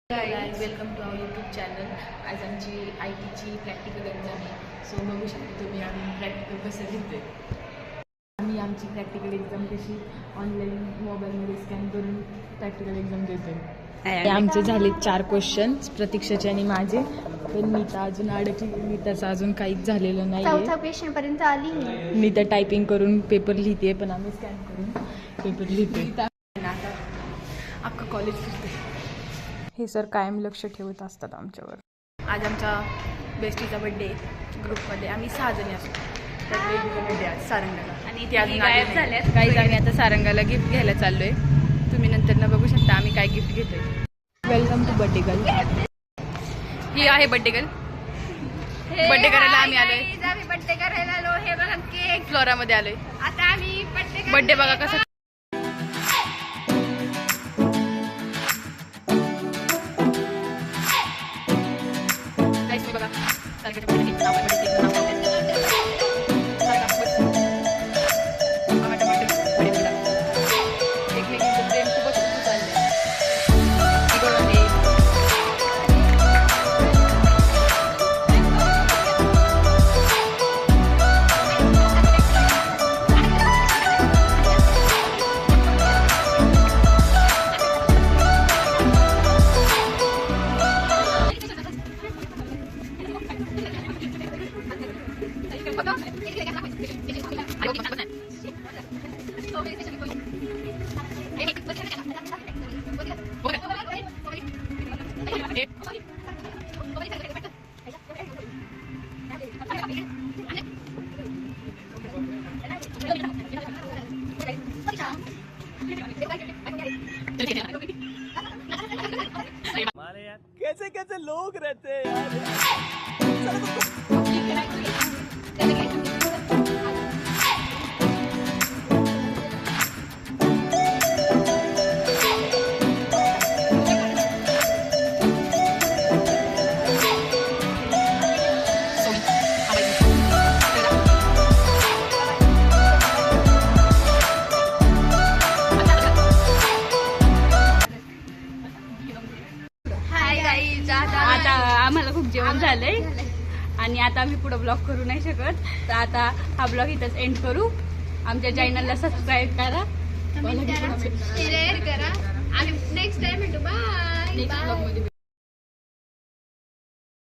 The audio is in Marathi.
Guys welcome to our YouTube channel. आज आमची IT ची प्रॅक्टिकल एक्झाम आहे. सो बघू शकता तुम्ही आम्ही प्रॅक्टिकल कसं घेतोय. आम्ही आमची प्रॅक्टिकल एक्झाम कशी ऑनलाईन मोबाईलमध्ये स्कॅन करून प्रॅक्टिकल एक्झाम देतोय. आमचे झाले 4 क्वेश्चन्स प्रतीक्षाचे आणि माझे, पण नीता अजून अडकली. नीताचं अजून काहीच झालेलं नाही. 4था क्वेश्चन पर्यंत आली. नीता टायपिंग करून पेपर लिहिते, पण आम्ही स्कॅन करून पेपर लिहितोय. आता अख्खं कॉलेज फिरते. हे सर कायम लक्ष ठेवत असतात आमच्यावर. आज आमचा बेस्टीचा बड्डे ग्रुपमध्ये आम्ही 6 जणी असतो. तर बेबीचा बड्डे आज सारंगाला आणि ते अजून गायब झाल्यात. काही जणी आता सारंगाला गिफ्ट घ्यायला चाललोय. तुम्ही नंतर न बघू शकता आम्ही काय गिफ्ट घेतोय. Welcome to birthday girl. ही आहे बड्डे गर्ल. बड्डे करायला आम्ही आलोय. बड्डे करायला आलो. हे बघा केक. फ्लोरामध्ये आलोय. आता आम्ही बड्डे बघा कसं. कैसे कैसे लोग रहते हैं यार. आता आम्हाला खूप जेवण झालंय आणि आता आम्ही पुढे ब्लॉग करू नाही शकत. तर आता हा ब्लॉग इथंच एंड करू. आमच्या चॅनलला सबस्क्राईब करा, शेअर करा. आम्ही नेक्स्ट टाइम भेटू. बाय.